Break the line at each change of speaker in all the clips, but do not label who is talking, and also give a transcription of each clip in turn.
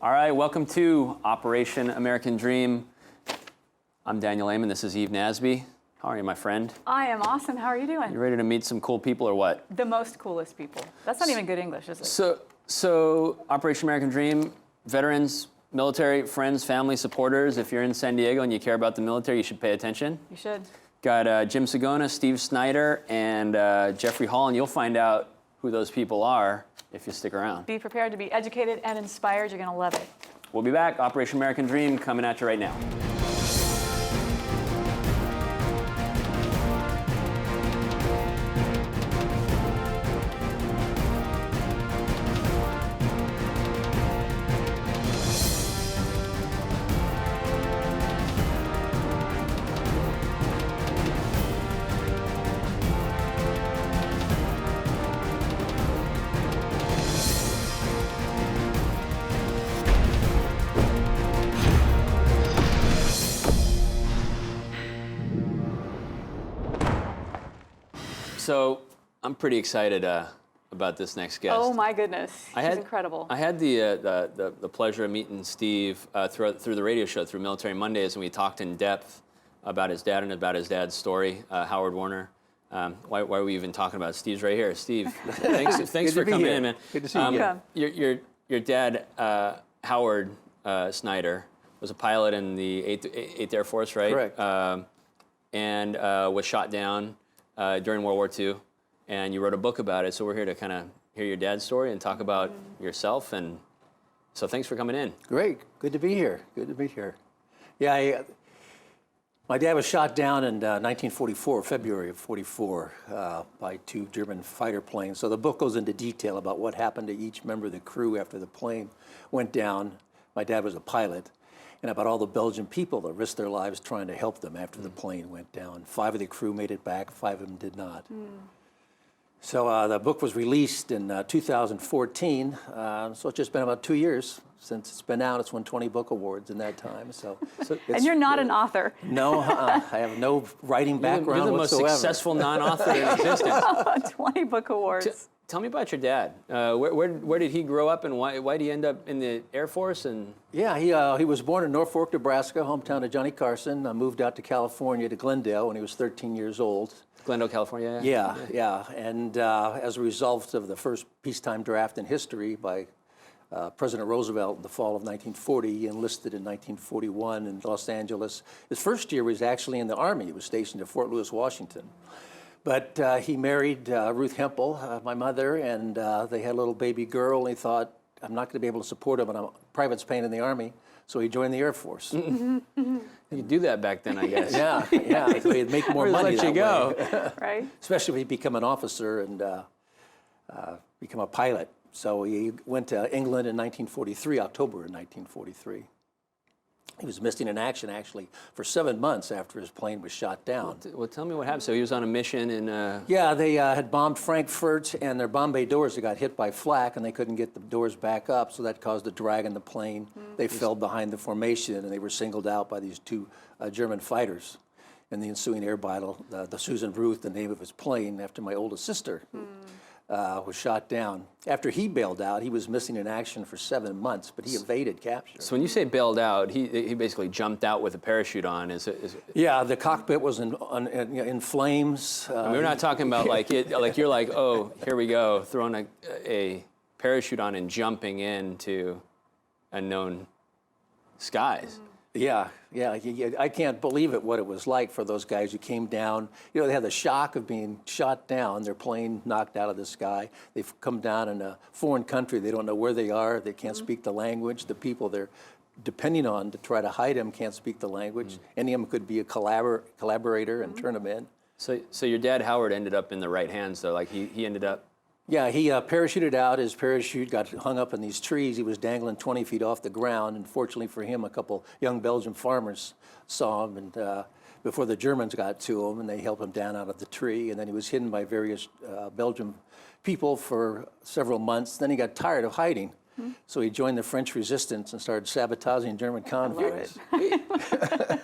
All right, welcome to Operation American Dream. I'm Daniel Lehman. This is Eve Nasby. How are you, my friend?
I am awesome. How are you doing?
You ready to meet some cool people or what?
The most coolest people. That's not even good English, is it?
So Operation American Dream, veterans, military, friends, family, supporters. If you're in San Diego and you care about the military, you should pay attention.
You should.
Got Jim Sagona, Steve Snyder, and Jeffrey Hall, and you'll find out who those people are if you stick around.
Be prepared to be educated and inspired. You're going to love it.
We'll be back. Operation American Dream coming at you right now. So I'm pretty excited about this next guest.
Oh my goodness, he's incredible.
I had the pleasure of meeting Steve through the radio show, through Military Mondays, and we talked in depth about his dad and about his dad's story, Howard Warner. Why are we even talking about it? Steve's right here. Steve, thanks for coming in, man.
Good to see you.
Your dad, Howard Snyder, was a pilot in the 8th Air Force, right?
Correct.
And was shot down during World War II, and you wrote a book about it. So we're here to kind of hear your dad's story and talk about yourself. And so thanks for coming in.
Great. Good to be here. Good to be here. Yeah, my dad was shot down in 1944, February of 44, by 2 German fighter planes. So the book goes into detail about what happened to each member of the crew after the plane went down. My dad was a pilot. And about all the Belgian people that risked their lives trying to help them after the plane went down. 5 of the crew made it back, 5 of them did not. So the book was released in 2014, so it's just been about 2 years since it's been out. It's won 20 book awards in that time.
And you're not an author.
No, I have no writing background
You're the
whatsoever.
most successful non-author in existence.
20 book awards.
Tell me about your dad. Where did he grow up, and why did he end up in the Air Force? And
Yeah, he was born in Norfolk, Nebraska, hometown of Johnny Carson. Moved out to California, to Glendale, when he was 13 years old.
Glendale, California?
Yeah. And as a result of the first peacetime draft in history by President Roosevelt in the fall of 1940, he enlisted in 1941 in Los Angeles. His first year was actually in the Army. He was stationed at Fort Lewis, Washington. But he married Ruth Hempel, my mother, and they had a little baby girl, and he thought, I'm not going to be able to support him, and I'm a private's paying in the Army, so he joined the Air Force.
You do that back then, I guess.
Yeah. So he'd make more money
let you go.
Right? Especially if he'd become an officer and become a pilot. So he went to England in 1943, October in 1943. He was missing in action, actually, for 7 months after his plane was shot down.
Well, tell me what happened. So he was on a mission in...
Yeah, they had bombed Frankfurt, and their bomb bay doors got hit by flak, and they couldn't get the doors back up, so that caused a drag in the plane. They fell behind the formation, and they were singled out by these 2 German fighters. In the ensuing air battle, the Susan Ruth, the name of his plane, after my oldest sister, was shot down. After he bailed out, he was missing in action for 7 months, but he evaded capture.
So when you say bailed out, he basically jumped out with a parachute on.
Yeah, the cockpit was in flames.
We're not talking about like you're like, oh, here we go, throwing a parachute on and jumping into unknown skies.
Yeah. I can't believe it, what it was like for those guys who came down. You know, they had the shock of being shot down, their plane knocked out of the sky. They've come down in a foreign country. They don't know where they are. They can't speak the language. The people they're depending on to try to hide them can't speak the language. Any of them could be a collaborator and turn them in.
So your dad, Howard, ended up in the right hands, though. Like he ended up...
Yeah, he parachuted out. His parachute got hung up in these trees. He was dangling 20 feet off the ground. And fortunately for him, a couple young Belgian farmers saw him and before the Germans got to him, and they helped him down out of the tree. And then he was hidden by various Belgian people for several months. Then he got tired of hiding. So he joined the French resistance and started sabotaging German convoys.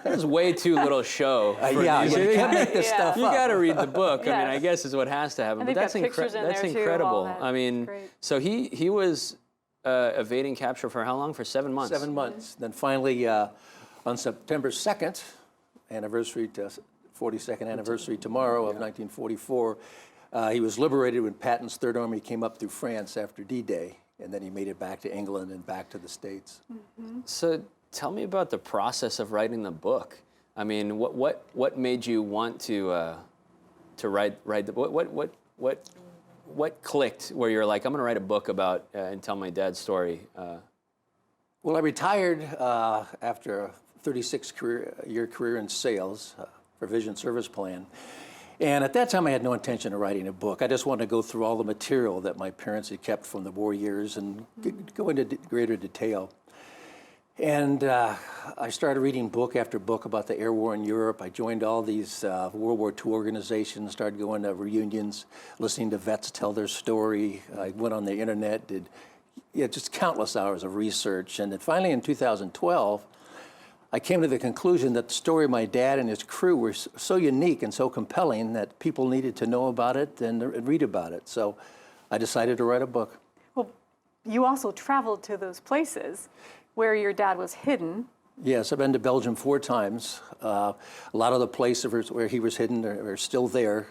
There's way too little show.
Yeah, you can't make this stuff up.
You got to read the book. I mean, I guess is what has to happen.
And
but that's
incredible.
I mean, so he was evading capture for how long? For 7 months?
7 months. Then finally, on September 2nd, anniversary to 42nd anniversary tomorrow of 1944, he was liberated when Patton's Third Army came up through France after D-Day, and then he made it back to England and back to the States.
So tell me about the process of writing the book. I mean, what made you want to write the book? What clicked where you're like, I'm going to write a book about and tell my dad's story?
Well, I retired after a 36-year career in sales for Vision Service Plan. And at that time, I had no intention of writing a book. I just wanted to go through all the material that my parents had kept from the war years and go into greater detail. And I started reading book after book about the air war in Europe. I joined all these World War II organizations, started going to reunions, listening to vets tell their story. I went on the internet, did just countless hours of research. And then finally in 2012, I came to the conclusion that the story of my dad and his crew were so unique and so compelling that people needed to know about it and read about it. So I decided to write a book.
Well, you also traveled to those places where your dad was hidden.
Yes, I've been to Belgium 4 times. A lot of the places where he was hidden are still there.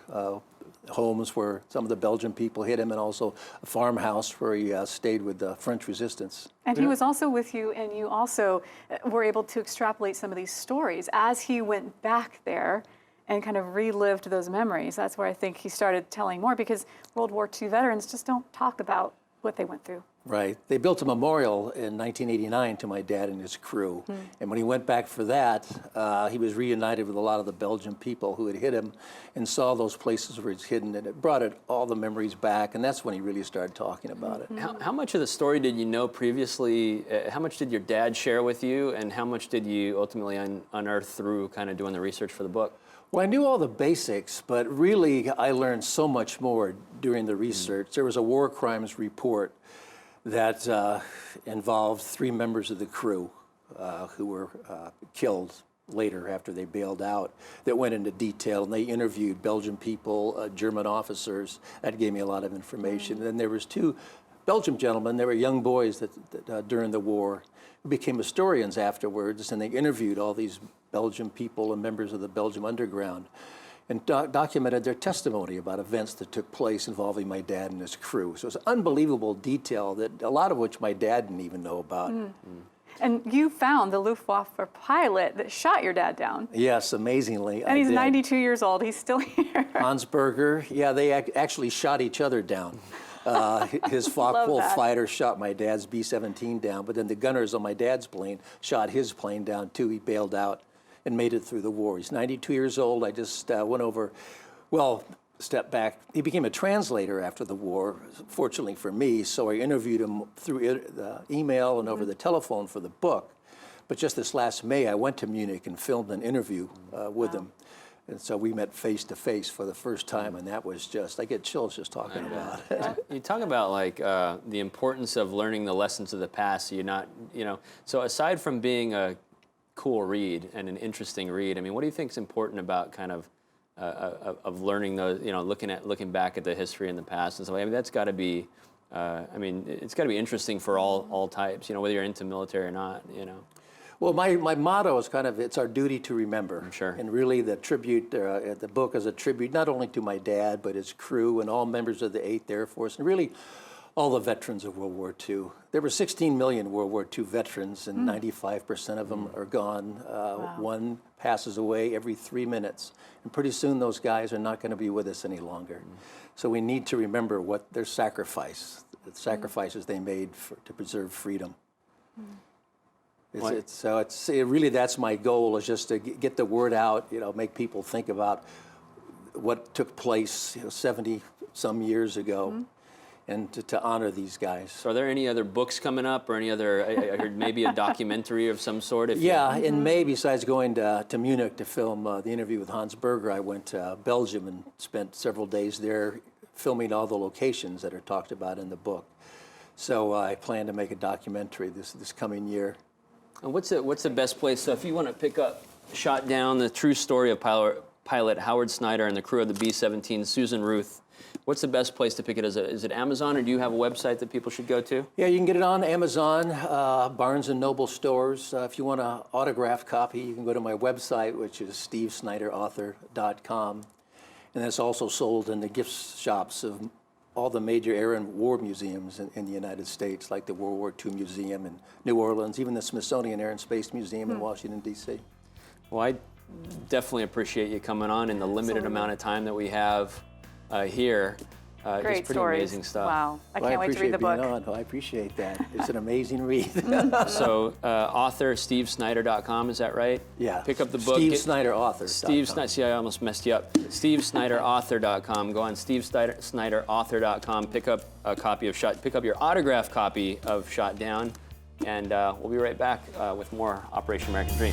Homes where some of the Belgian people hid him, and also a farmhouse where he stayed with the French resistance.
And he was also with you, and you also were able to extrapolate some of these stories as he went back there and kind of relived those memories. That's where I think he started telling more, because World War II veterans just don't talk about what they went through.
Right. They built a memorial in 1989 to my dad and his crew. And when he went back for that, he was reunited with a lot of the Belgian people who had hid him and saw those places where he's hidden. And it brought all the memories back. And that's when he really started talking about it.
How much of the story did you know previously? How much did your dad share with you? And how much did you ultimately unearth through kind of doing the research for the book?
Well, I knew all the basics, but really I learned so much more during the research. There was a war crimes report that involved 3 members of the crew who were killed later after they bailed out, that went into detail, and they interviewed Belgian people, German officers. That gave me a lot of information. And then there was 2 Belgian gentlemen. They were young boys that during the war who became historians afterwards, and they interviewed all these Belgian people and members of the Belgium underground and documented their testimony about events that took place involving my dad and his crew. So it's unbelievable detail that a lot of which my dad didn't even know about.
And you found the Luftwaffe pilot that shot your dad down.
Yes, amazingly.
And he's 92 years old. He's still here.
Hans Berger. Yeah, they actually shot each other down. His Focke-Wulf fighter shot my dad's B-17 down, but then the gunners on my dad's plane shot his plane down too. He bailed out and made it through the war. He's 92 years old. I just went over, step back. He became a translator after the war, fortunately for me, so I interviewed him through the email and over the telephone for the book. But just this last May, I went to Munich and filmed an interview with him. And so we met face to face for the first time, and that was just, I get chills just talking about it.
You talk about like the importance of learning the lessons of the past. So you're not, so aside from being a cool read and an interesting read, I mean, what do you think is important about kind of learning those, looking back at the history in the past and so? I mean, that's got to be, it's got to be interesting for all types, whether you're into military or not,
Well, my motto is it's our duty to remember.
Sure.
And really the tribute, the book is a tribute not only to my dad, but his crew and all members of the 8th Air Force, and really all the veterans of World War II. There were 16 million World War II veterans, and 95% of them are gone. One passes away every 3 minutes. And pretty soon those guys are not going to be with us any longer. So we need to remember what their sacrifices they made to preserve freedom. Really that's my goal, is just to get the word out, make people think about what took place 70 some years ago. And to honor these guys.
So are there any other books coming up, or any other, I heard maybe a documentary of some sort?
In May, besides going to Munich to film the interview with Hans Berger, I went to Belgium and spent several days there filming all the locations that are talked about in the book. So I plan to make a documentary this coming year.
And what's the best place? So if you want to pick up, shot down the true story of pilot Howard Snyder and the crew of the B-17 Susan Ruth, What's the best place to pick it? Is it Amazon, or do you have a website that people should go to?
Yeah, you can get it on Amazon, Barnes & Noble stores. If you want an autographed copy, you can go to my website, which is stevesnyderauthor.com. And it's also sold in the gift shops of all the major air and war museums in the United States, like the World War II Museum in New Orleans, even the Smithsonian Air and Space Museum in Washington, D.C.
Well, I definitely appreciate you coming on in the limited amount of time that we have here.
Great
it's pretty
stories.
amazing stuff.
Wow. I can't wait to read the book.
I appreciate that. It's an amazing read.
So, author stevesnyder.com, is that right?
Yeah.
Pick up the book.
SteveSnyderAuthor.com.
Steve Snyder. See, I almost messed you up. SteveSnyderAuthor.com. Go on SteveSnyderAuthor.com. Pick up a copy of Shot. Pick up your autographed copy of Shot Down, and we'll be right back with more Operation American Dream.